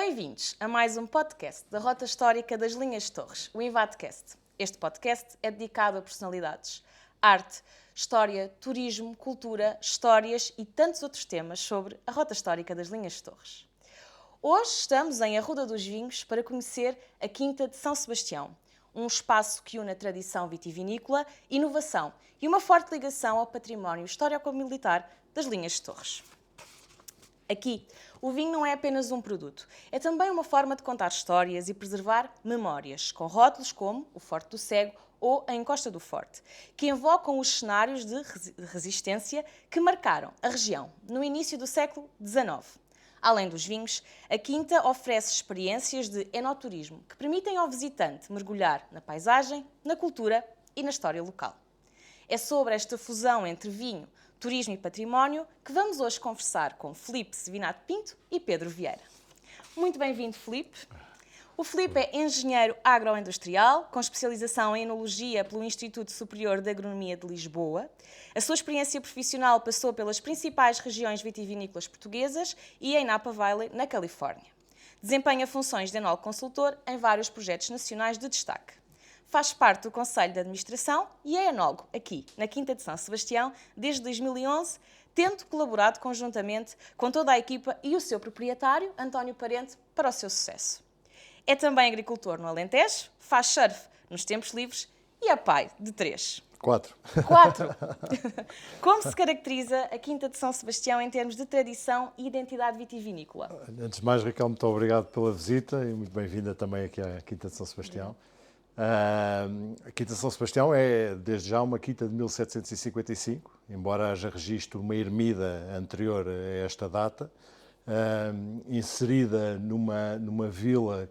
Bem-vindos a mais um podcast da Rota Histórica das Linhas de Torres, o Invadecast. Este podcast é dedicado a personalidades, arte, história, turismo, cultura, histórias e tantos outros temas sobre a Rota Histórica das Linhas de Torres. Hoje estamos em Arruda dos Vinhos para conhecer a Quinta de São Sebastião, um espaço que une a tradição vitivinícola, inovação e uma forte ligação ao património histórico-militar das Linhas de Torres. Aqui, o vinho não é apenas um produto, é também uma forma de contar histórias e preservar memórias, com rótulos como o Forte do Cego ou a Encosta do Forte, que invocam os cenários de resistência que marcaram a região no início do século XIX. Além dos vinhos, a Quinta oferece experiências de enoturismo que permitem ao visitante mergulhar na paisagem, na cultura e na história local. É sobre esta fusão entre vinho, turismo e património que vamos hoje conversar com Filipe Sevinato Pinto e Pedro Vieira. Muito bem-vindo, Filipe. O Filipe é engenheiro agroindustrial, com especialização em enologia pelo Instituto Superior de Agronomia de Lisboa. A sua experiência profissional passou pelas principais regiões vitivinícolas portuguesas e em Napa Valley, na Califórnia. Desempenha funções de enólogo consultor em vários projetos nacionais de destaque. Faz parte do Conselho de Administração e é enólogo aqui, na Quinta de São Sebastião, desde 2011, tendo colaborado conjuntamente com toda a equipa e o seu proprietário, António Parente, para o seu sucesso. É também agricultor no Alentejo, faz surf nos tempos livres e é pai de 3. 4. Como se caracteriza a Quinta de São Sebastião em termos de tradição e identidade vitivinícola? Antes de mais, Raquel, muito obrigado pela visita e muito bem-vinda também aqui à Quinta de São Sebastião. A Quinta de São Sebastião é, desde já, uma quinta de 1755, embora haja registro, uma ermida anterior a esta data, inserida numa vila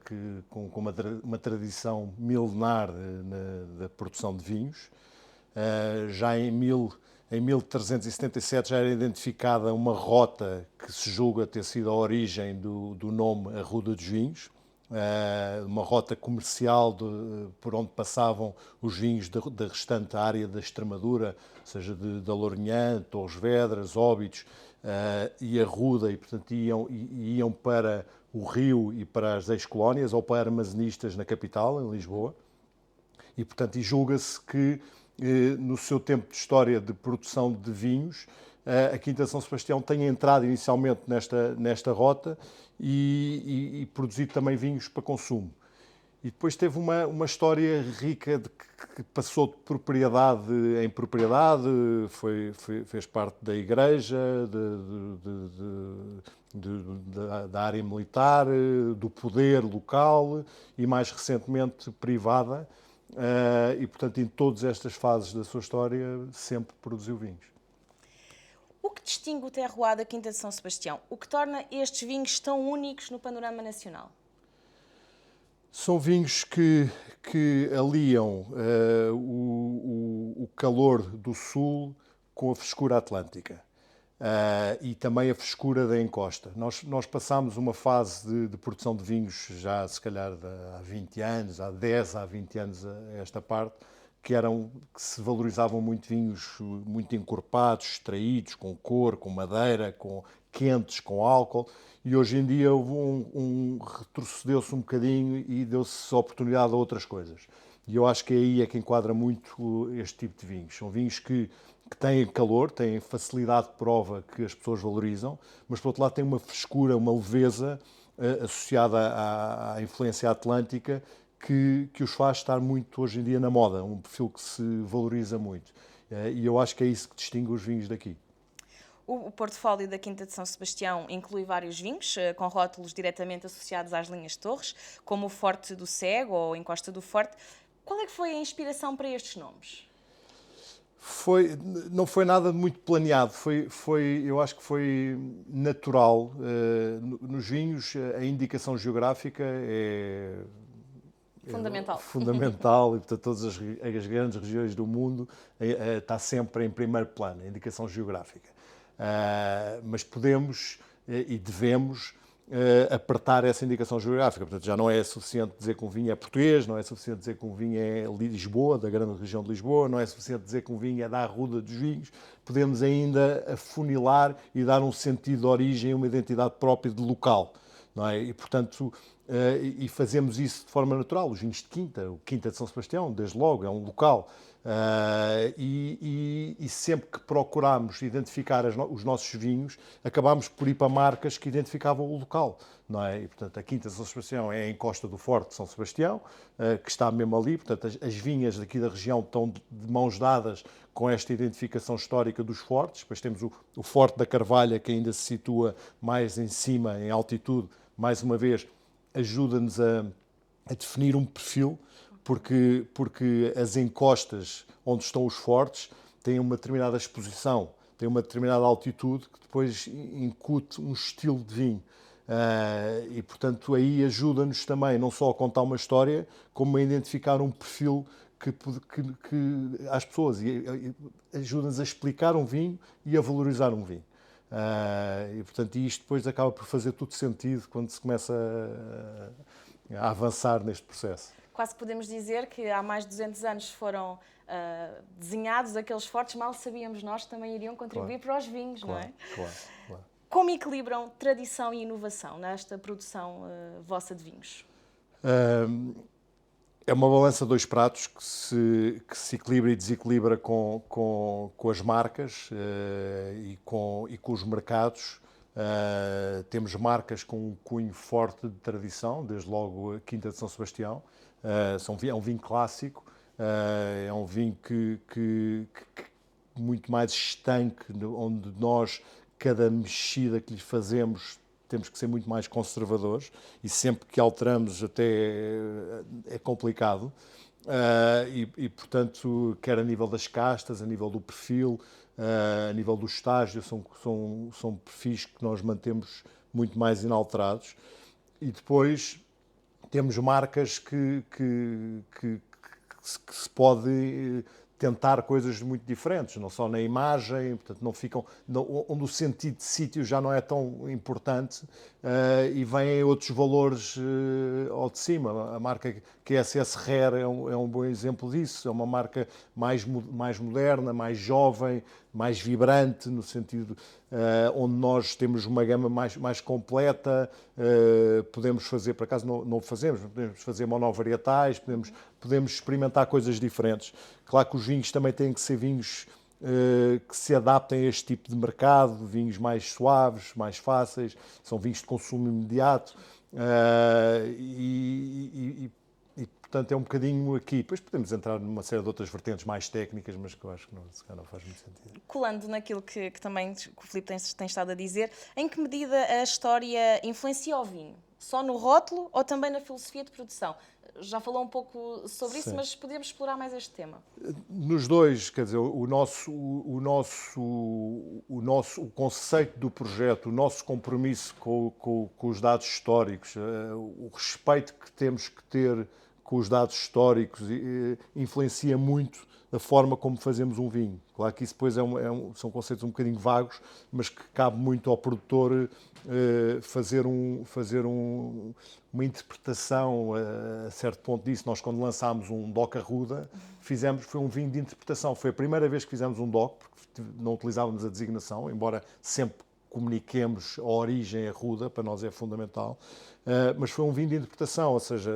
com uma tradição milenar da produção de vinhos. Já em 1377 já era identificada uma rota que se julga ter sido a origem do nome Arruda dos Vinhos, uma rota comercial por onde passavam os vinhos da restante área da Extremadura, ou seja, da Lourinhã, Torres Vedras, Óbidos e Arruda, e portanto iam para o Rio e para as ex-colónias ou para armazenistas na capital, em Lisboa, e portanto julga-se que no seu tempo de história de produção de vinhos, a Quinta de São Sebastião tenha entrado inicialmente nesta rota e produzido também vinhos para consumo. E depois teve uma história rica que passou de propriedade em propriedade, fez parte da igreja, da área militar, do poder local e mais recentemente privada. E, portanto, em todas estas fases da sua história, sempre produziu vinhos. O que distingue o terroir da Quinta de São Sebastião? O que torna estes vinhos tão únicos no panorama nacional? São vinhos que aliam o calor do sul com a frescura atlântica. E também a frescura da encosta. Nós passámos uma fase de produção de vinhos já, se calhar, há 20 anos, há 10, há 20 anos a esta parte, que se valorizavam muito vinhos muito encorpados, extraídos, com cor, com madeira, quentes, com álcool, e hoje em dia retrocedeu-se um bocadinho e deu-se oportunidade a outras coisas. E eu acho que aí é que enquadra muito este tipo de vinhos. São vinhos que têm calor, têm facilidade de prova que as pessoas valorizam, mas por outro lado têm uma frescura, uma leveza associada à influência atlântica que os faz estar muito hoje em dia na moda, um perfil que se valoriza muito. E eu acho que é isso que distingue os vinhos daqui. O portfólio da Quinta de São Sebastião inclui vários vinhos, com rótulos diretamente associados às linhas de Torres, como o Forte do Cego ou Encosta do Forte. Qual é que foi a inspiração para estes nomes? Não foi nada muito planeado, eu acho que foi natural. Nos vinhos, a indicação geográfica é fundamental e, portanto, todas as grandes regiões do mundo está sempre em primeiro plano, a indicação geográfica. Mas podemos e devemos apertar essa indicação geográfica. Portanto, já não é suficiente dizer que um vinho é português, não é suficiente dizer que um vinho é Lisboa, da grande região de Lisboa, não é suficiente dizer que um vinho é da Arruda dos Vinhos. Podemos ainda afunilar e dar um sentido de origem, uma identidade própria de local. não é? E, portanto, e fazemos isso de forma natural. Os vinhos de Quinta, o Quinta de São Sebastião, desde logo, é um local. E sempre que procurámos identificar os nossos vinhos, acabámos por ir para marcas que identificavam o local, não é? E, portanto, a Quinta de São Sebastião é em Costa do Forte de São Sebastião, que está mesmo ali. Portanto, as vinhas daqui da região estão de mãos dadas com esta identificação histórica dos fortes. Depois temos o Forte da Carvalha, que ainda se situa mais em cima, em altitude. Mais uma vez, ajuda-nos a definir um perfil, porque as encostas onde estão os fortes têm uma determinada exposição, têm uma determinada altitude que depois incute um estilo de vinho. E, portanto, aí ajuda-nos também não só a contar uma história, como a identificar um perfil que às pessoas e ajuda-nos a explicar um vinho e a valorizar um vinho. E, portanto, isto depois acaba por fazer todo sentido quando se começa a avançar neste processo. Quase podemos dizer que há mais de 200 anos foram desenhados aqueles fortes, mal sabíamos nós que também iriam contribuir para os vinhos, não é? Claro. Como equilibram tradição e inovação nesta produção vossa de vinhos? É uma balança de dois pratos que se equilibra e desequilibra com as marcas e com os mercados. Temos marcas com um cunho forte de tradição, desde logo a Quinta de São Sebastião. É um vinho clássico, é um vinho que muito mais estanque, onde nós, cada mexida que lhe fazemos, temos que ser muito mais conservadores e sempre que alteramos até é complicado. Portanto, quer a nível das castas, a nível do perfil, a nível do estágio, são perfis que nós mantemos muito mais inalterados. E depois temos marcas que se pode tentar coisas muito diferentes, não só na imagem, portanto não ficam, onde o sentido de sítio já não é tão importante e vêm outros valores ao de cima. A marca QSS Rare é um bom exemplo disso, é uma marca mais moderna, mais jovem, mais vibrante, no sentido onde nós temos uma gama mais completa, podemos fazer, por acaso não fazemos, podemos fazer monovarietais, podemos experimentar coisas diferentes. Claro que os vinhos também têm que ser vinhos que se adaptem a este tipo de mercado, vinhos mais suaves, mais fáceis, são vinhos de consumo imediato portanto, é um bocadinho aqui. Depois podemos entrar numa série de outras vertentes mais técnicas, mas que eu acho que não faz muito sentido. Colando naquilo que também o Filipe tem estado a dizer, em que medida a história influencia o vinho? Só no rótulo ou também na filosofia de produção? Já falou um pouco sobre isso, mas podemos explorar mais este tema. Nos dois, quer dizer, o conceito do projeto, o nosso compromisso com os dados históricos, o respeito que temos que ter com os dados históricos influencia muito a forma como fazemos um vinho. Claro que isso depois são conceitos um bocadinho vagos, mas que cabe muito ao produtor fazer uma interpretação a certo ponto disso. Nós, quando lançámos um DOC Arruda, foi um vinho de interpretação. Foi a primeira vez que fizemos um DOC, porque não utilizávamos a designação, embora sempre comuniquemos a origem Arruda, para nós é fundamental, mas foi um vinho de interpretação, ou seja,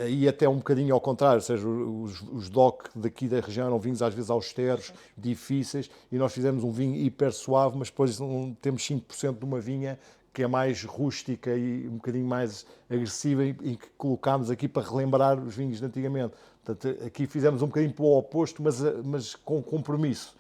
aí até um bocadinho ao contrário, ou seja, os DOC daqui da região eram vinhos às vezes austeros, difíceis, e nós fizemos um vinho hiper suave, mas depois temos 5% de uma vinha que é mais rústica e um bocadinho mais agressiva e que colocámos aqui para relembrar os vinhos de antigamente. Portanto, aqui fizemos um bocadinho para o oposto, mas com compromisso.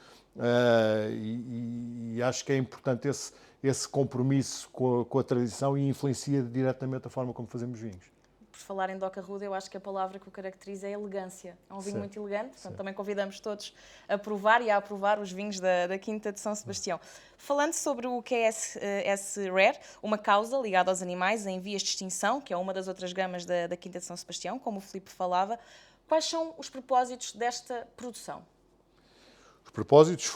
E acho que é importante esse compromisso com a tradição e influencia diretamente a forma como fazemos vinhos. Por falar em DOC Arruda, eu acho que a palavra que o caracteriza é elegância. É um vinho muito elegante, portanto também convidamos todos a provar e a aprovar os vinhos da Quinta de São Sebastião. Falando sobre o QSS Rare, uma causa ligada aos animais em vias de extinção, que é uma das outras gamas da Quinta de São Sebastião, como o Filipe falava, quais são os propósitos desta produção? Os propósitos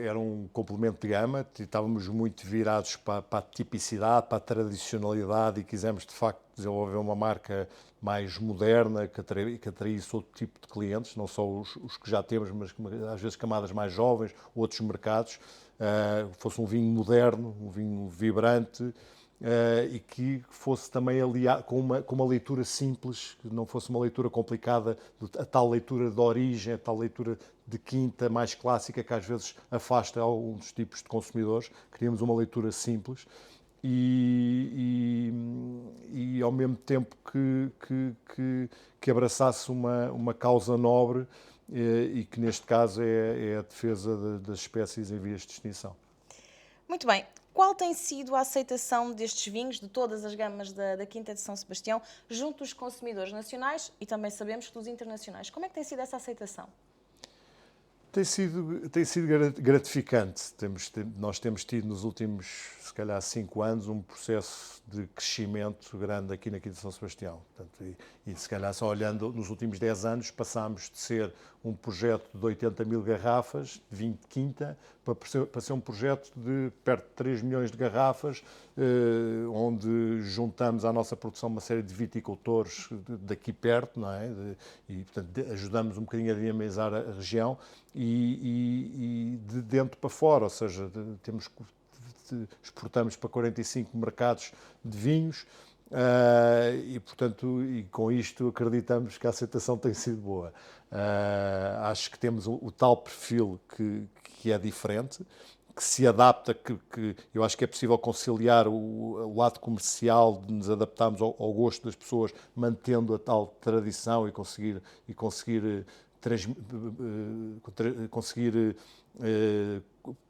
era um complemento de gama, estávamos muito virados para a tipicidade, para a tradicionalidade e quisemos, de facto, desenvolver uma marca mais moderna, que atraísse outro tipo de clientes, não só os que já temos, mas às vezes camadas mais jovens, outros mercados. Fosse um vinho moderno, um vinho vibrante, e que fosse também aliado com uma leitura simples, que não fosse uma leitura complicada, a tal leitura de origem, a tal leitura de quinta mais clássica que às vezes afasta alguns tipos de consumidores. Queríamos uma leitura simples e ao mesmo tempo que abraçasse uma causa nobre, e que neste caso é a defesa das espécies em vias de extinção. Muito bem. Qual tem sido a aceitação destes vinhos, de todas as gamas da Quinta de São Sebastião, junto dos consumidores nacionais e também sabemos dos internacionais? Como é que tem sido essa aceitação? Tem sido gratificante. Nós temos tido nos últimos, se calhar, 5 anos, um processo de crescimento grande aqui na Quinta de São Sebastião. Portanto, e se calhar só olhando nos últimos 10 anos, passámos de ser um projeto de 80 mil garrafas de vinho de quinta para ser um projeto de perto de 3 milhões de garrafas, onde juntamos à nossa produção uma série de viticultores daqui perto, não é? E portanto, ajudamos um bocadinho a dinamizar a região e de dentro para fora, ou seja, exportamos para 45 mercados de vinhos. E, portanto, e com isto acreditamos que a aceitação tem sido boa. Acho que temos o tal perfil que é diferente, que se adapta, que eu acho que é possível conciliar o lado comercial de nos adaptarmos ao gosto das pessoas, mantendo a tal tradição e conseguir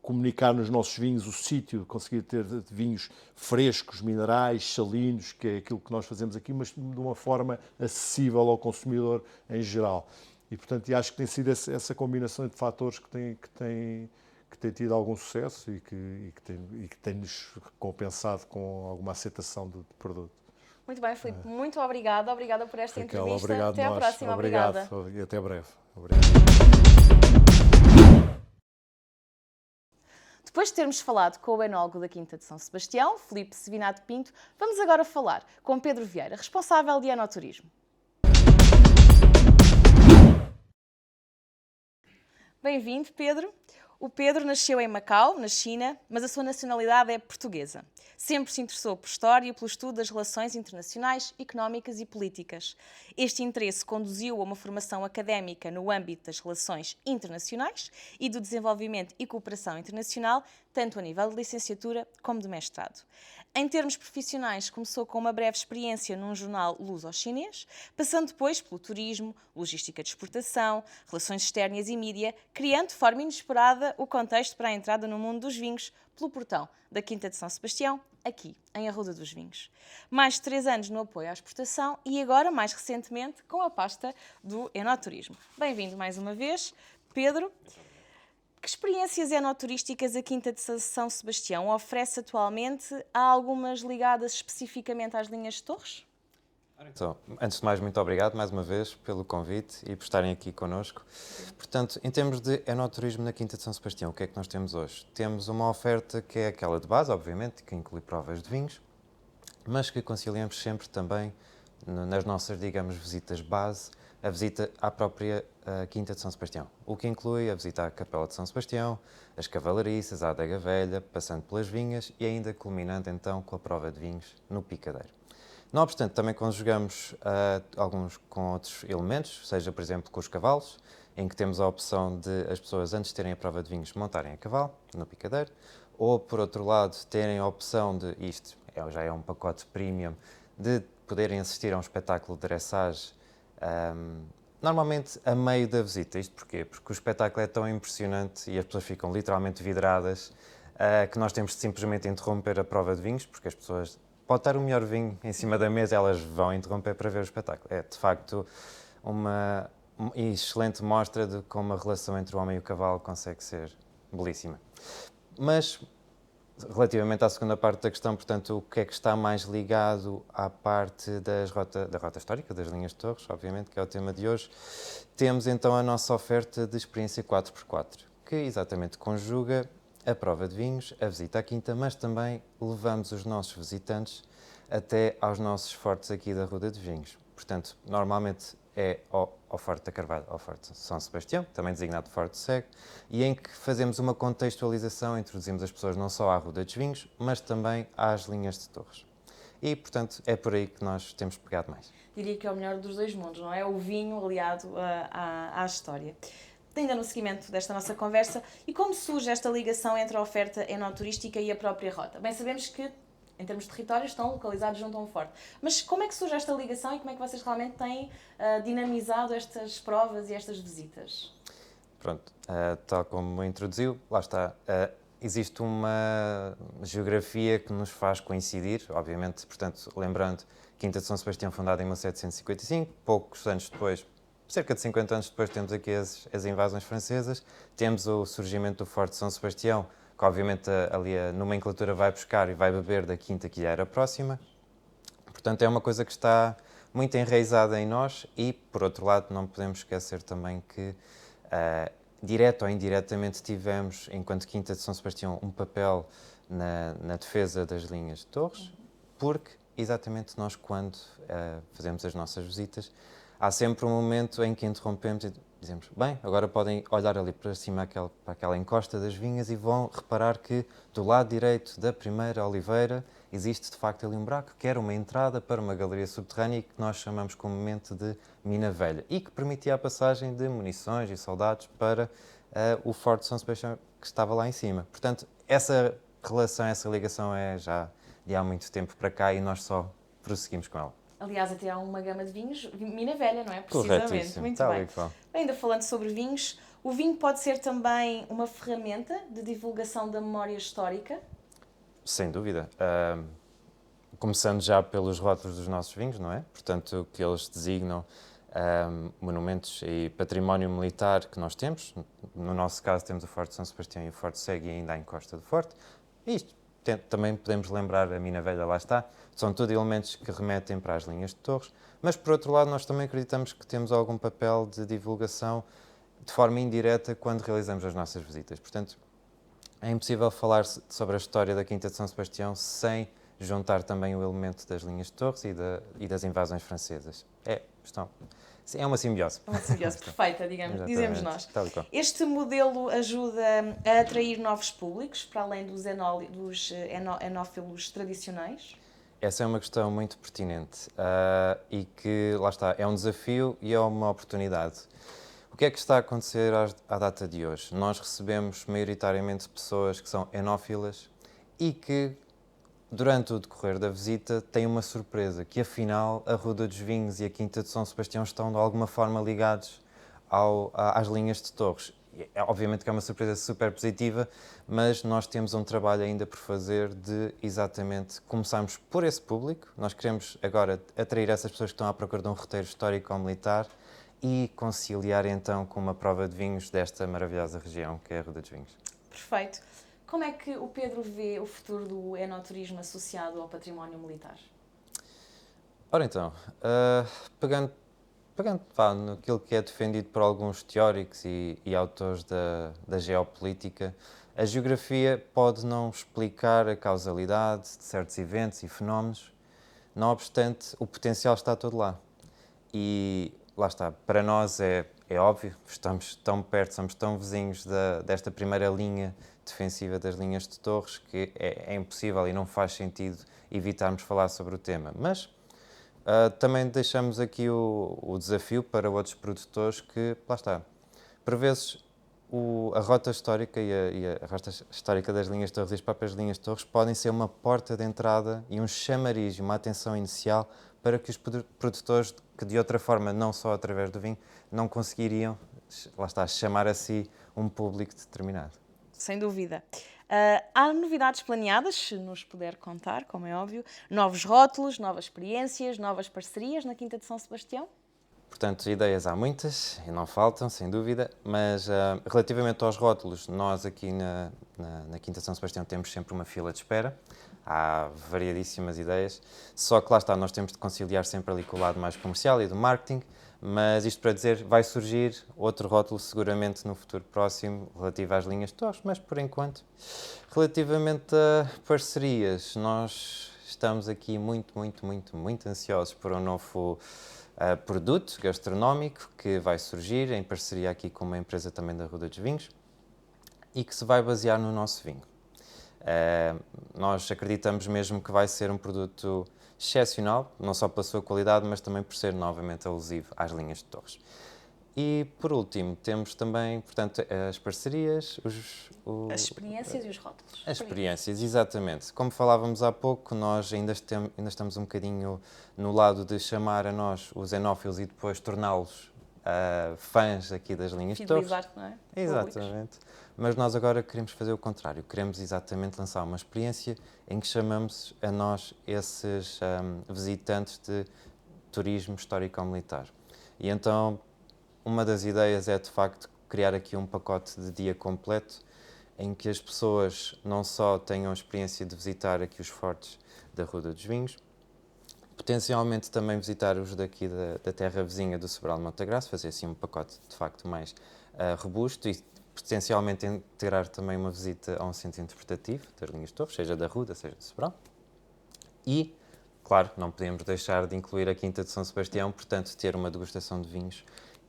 comunicar nos nossos vinhos o sítio, conseguir ter vinhos frescos, minerais, salinos, que é aquilo que nós fazemos aqui, mas de uma forma acessível ao consumidor em geral. E, portanto, acho que tem sido essa combinação de fatores que tem tido algum sucesso e que tem-nos compensado com alguma aceitação do produto. Muito bem, Filipe. Muito obrigada. Obrigada por esta Raquel, entrevista. obrigado Até à nós. próxima. Obrigado. Obrigada. E até breve. Obrigado. Depois de termos falado com o enólogo da Quinta de São Sebastião, Filipe Sevinato Pinto, vamos agora falar com Pedro Vieira, responsável de enoturismo. Bem-vindo, Pedro. O Pedro nasceu em Macau, na China, mas a sua nacionalidade é portuguesa. Sempre se interessou por história e pelo estudo das relações internacionais, económicas e políticas. Este interesse conduziu a uma formação académica no âmbito das relações internacionais e do desenvolvimento e cooperação internacional, tanto a nível de licenciatura como de mestrado. Em termos profissionais, começou com uma breve experiência num jornal luso-chinês, passando depois pelo turismo, logística de exportação, relações externas e mídia, criando de forma inesperada o contexto para a entrada no mundo dos vinhos pelo portão da Quinta de São Sebastião, aqui, em Arruda dos Vinhos. Mais de 3 anos no apoio à exportação e agora, mais recentemente, com a pasta do enoturismo. Bem-vindo mais uma vez, Pedro. Que experiências enoturísticas a Quinta de São Sebastião oferece atualmente? Há algumas ligadas especificamente às linhas de Torres? Então, antes de mais, muito obrigado mais uma vez pelo convite e por estarem aqui connosco. Portanto, em termos de enoturismo na Quinta de São Sebastião, o que é que nós temos hoje? Temos uma oferta que é aquela de base, obviamente, que inclui provas de vinhos, mas que conciliamos sempre também nas nossas, digamos, visitas base, a visita à própria Quinta de São Sebastião, o que inclui a visita à Capela de São Sebastião, as cavalariças, a Adega Velha, passando pelas vinhas e ainda culminando então com a prova de vinhos no Picadeiro. Não obstante, também conjugamos alguns com outros elementos, seja, por exemplo, com os cavalos, em que temos a opção de as pessoas, antes de terem a prova de vinhos, montarem a cavalo, no Picadeiro, ou, por outro lado, terem a opção de, isto já é um pacote premium, de poderem assistir a um espetáculo de dressage, normalmente a meio da visita. Isto porquê? Porque o espetáculo é tão impressionante e as pessoas ficam literalmente vidradas, que nós temos de simplesmente interromper a prova de vinhos, porque as pessoas... Pode estar o melhor vinho em cima da mesa, elas vão interromper para ver o espetáculo. É, de facto, uma excelente mostra de como a relação entre o homem e o cavalo consegue ser belíssima. Mas, relativamente à segunda parte da questão, portanto, o que é que está mais ligado à parte da rota histórica, das linhas de Torres, obviamente, que é o tema de hoje, temos então a nossa oferta de experiência 4x4, que exatamente conjuga a prova de vinhos, a visita à quinta, mas também levamos os nossos visitantes até aos nossos fortes aqui da Ruda de Vinhos. Portanto, normalmente é ao Forte da Carvalho, ao Forte de São Sebastião, também designado Forte de Cego, e em que fazemos uma contextualização, introduzimos as pessoas não só à Ruda dos Vinhos, mas também às linhas de Torres. E, portanto, é por aí que nós temos pegado mais. Diria que é o melhor dos dois mundos, não é? O vinho aliado à história. Ainda no seguimento desta nossa conversa, e como surge esta ligação entre a oferta enoturística e a própria rota? Bem, sabemos que, em termos de território, estão localizados junto a um forte. Mas como é que surge esta ligação e como é que vocês realmente têm dinamizado estas provas e estas visitas? Pronto, tal como introduziu, lá está. Existe uma geografia que nos faz coincidir, obviamente, portanto, lembrando, Quinta de São Sebastião, fundada em 1755, poucos anos depois, cerca de 50 anos depois, temos aqui as invasões francesas, temos o surgimento do Forte de São Sebastião, que obviamente ali a nomenclatura vai buscar e vai beber da quinta que já era próxima. Portanto, é uma coisa que está muito enraizada em nós e, por outro lado, não podemos esquecer também que, direto ou indiretamente, tivemos, enquanto Quinta de São Sebastião, um papel na defesa das linhas de Torres, porque, exatamente, nós, quando fazemos as nossas visitas, há sempre um momento em que interrompemos e dizemos, bem, agora podem olhar ali para cima para aquela encosta das vinhas e vão reparar que do lado direito da primeira oliveira existe de facto ali um buraco que era uma entrada para uma galeria subterrânea que nós chamamos comumente de Mina Velha e que permitia a passagem de munições e soldados para o Forte de São Sebastião que estava lá em cima. Portanto, essa relação, essa ligação é já de há muito tempo para cá e nós só prosseguimos com ela. Aliás, até há uma gama de vinhos, Mina Velha, não é? Precisamente. Corretíssimo. Muito Tal bem. e qual. Ainda falando sobre vinhos, o vinho pode ser também uma ferramenta de divulgação da memória histórica? Sem dúvida. Começando já pelos rótulos dos nossos vinhos, não é? Portanto, que eles designam monumentos e património militar que nós temos. No nosso caso, temos o Forte de São Sebastião e o Forte Cego e ainda a encosta do Forte. Isto também podemos lembrar a Mina Velha, lá está. São tudo elementos que remetem para as linhas de Torres, mas por outro lado nós também acreditamos que temos algum papel de divulgação de forma indireta quando realizamos as nossas visitas. Portanto, é impossível falar sobre a história da Quinta de São Sebastião sem juntar também o elemento das linhas de Torres e das invasões francesas. É uma simbiose. Uma simbiose perfeita, dizemos nós. Tal e qual. Este modelo ajuda a atrair novos públicos, para além dos enófilos tradicionais? Essa é uma questão muito pertinente e que, lá está, é um desafio e é uma oportunidade. O que é que está a acontecer à data de hoje? Nós recebemos maioritariamente pessoas que são enófilas e que, durante o decorrer da visita, têm uma surpresa, que afinal a Ruda dos Vinhos e a Quinta de São Sebastião estão de alguma forma ligados às linhas de Torres. Obviamente que é uma surpresa super positiva, mas nós temos um trabalho ainda por fazer de exatamente começarmos por esse público. Nós queremos agora atrair essas pessoas que estão à procura de um roteiro histórico ou militar e conciliar então com uma prova de vinhos desta maravilhosa região que é a Ruda dos Vinhos. Perfeito. Como é que o Pedro vê o futuro do enoturismo associado ao património militar? Ora então, pegando naquilo que é defendido por alguns teóricos e autores da geopolítica, a geografia pode não explicar a causalidade de certos eventos e fenómenos, não obstante, o potencial está todo lá. E lá está, para nós é óbvio, estamos tão perto, somos tão vizinhos desta primeira linha defensiva das linhas de Torres que é impossível e não faz sentido evitarmos falar sobre o tema. Mas também deixamos aqui o desafio para outros produtores que, lá está, por vezes a rota histórica e a rota histórica das linhas de Torres e as próprias linhas de Torres podem ser uma porta de entrada e um chamariz, uma atenção inicial para que os produtores, que de outra forma, não só através do vinho, não conseguiriam, lá está, chamar a si um público determinado. Sem dúvida. Há novidades planeadas, se nos puder contar, como é óbvio, novos rótulos, novas experiências, novas parcerias na Quinta de São Sebastião? Portanto, ideias há muitas e não faltam, sem dúvida, mas relativamente aos rótulos, nós aqui na Quinta de São Sebastião temos sempre uma fila de espera. Há variadíssimas ideias, só que lá está, nós temos de conciliar sempre ali com o lado mais comercial e do marketing, mas isto para dizer, vai surgir outro rótulo seguramente no futuro próximo relativo às linhas de torres, mas por enquanto, relativamente a parcerias, nós estamos aqui muito ansiosos por um novo produto gastronómico que vai surgir em parceria aqui com uma empresa também da Ruda dos Vinhos e que se vai basear no nosso vinho. Nós acreditamos mesmo que vai ser um produto excepcional, não só pela sua qualidade, mas também por ser novamente alusivo às linhas de torres. E, por último, temos também, portanto, as parcerias, As experiências e os rótulos. As experiências, exatamente. Como falávamos há pouco, nós ainda estamos um bocadinho no lado de chamar a nós os enófilos e depois torná-los fãs aqui das linhas de torres. Fidelizar, não é? Exatamente. Mas nós agora queremos fazer o contrário. Queremos exatamente lançar uma experiência em que chamamos a nós esses visitantes de turismo histórico-militar. E então, uma das ideias é, de facto, criar aqui um pacote de dia completo em que as pessoas não só tenham a experiência de visitar aqui os fortes da Ruda dos Vinhos, potencialmente também visitar os daqui da terra vizinha do Sobral de Montagraça, fazer assim um pacote, de facto, mais robusto e potencialmente integrar também uma visita a um centro interpretativo das linhas de torres, seja da Ruda, seja do Sobral. E, claro, não podemos deixar de incluir a Quinta de São Sebastião, portanto, ter uma degustação de vinhos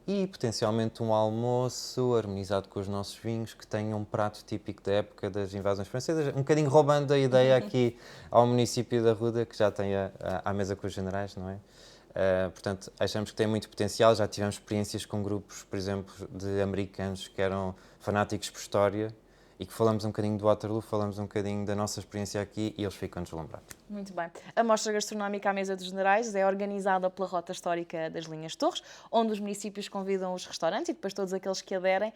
e, potencialmente, um almoço harmonizado com os nossos vinhos, que tenha um prato típico da época das invasões francesas, um bocadinho roubando a ideia aqui ao município da Ruda, que já tem à mesa com os generais, não é? Portanto, achamos que tem muito potencial. Já tivemos experiências com grupos, por exemplo, de americanos que eram fanáticos por história e que falamos um bocadinho do Waterloo, falamos um bocadinho da nossa experiência aqui e eles ficam deslumbrados. Muito bem. A Mostra Gastronómica à Mesa dos Generais é organizada pela Rota Histórica das Linhas de Torres, onde os municípios convidam os restaurantes e depois todos aqueles que aderem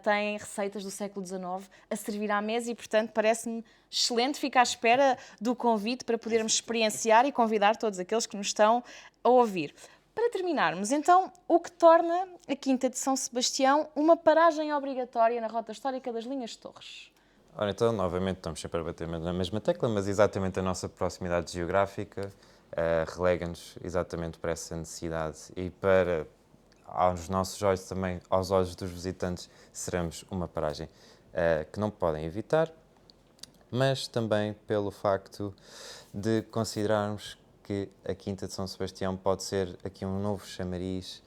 têm receitas do século XIX a servir à mesa e, portanto, parece-me excelente. Fico à espera do convite para podermos experienciar e convidar todos aqueles que nos estão a ouvir. Para terminarmos, então, o que torna a Quinta de São Sebastião uma paragem obrigatória na Rota Histórica das Linhas de Torres? Ora, então, novamente, estamos sempre a bater na mesma tecla, mas exatamente a nossa proximidade geográfica relega-nos exatamente para essa necessidade e para, aos nossos olhos também, aos olhos dos visitantes, seremos uma paragem que não podem evitar, mas também pelo facto de considerarmos que a Quinta de São Sebastião pode ser aqui um novo chamariz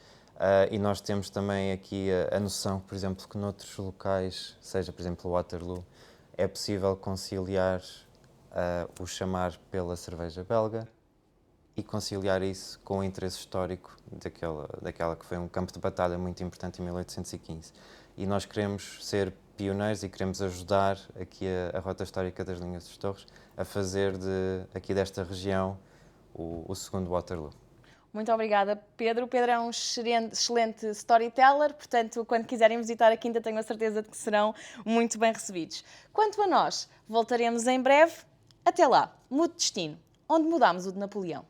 e nós temos também aqui a noção, por exemplo, que noutros locais, seja, por exemplo, o Waterloo, é possível conciliar o chamar pela cerveja belga e conciliar isso com o interesse histórico daquela que foi um campo de batalha muito importante em 1815. E nós queremos ser pioneiros e queremos ajudar aqui a Rota Histórica das Linhas de Torres a fazer aqui desta região o segundo Waterloo. Muito obrigada, Pedro. O Pedro é um excelente storyteller, portanto, quando quiserem visitar a Quinta, tenho a certeza de que serão muito bem recebidos. Quanto a nós, voltaremos em breve. Até lá, mude destino, onde mudamos o de Napoleão.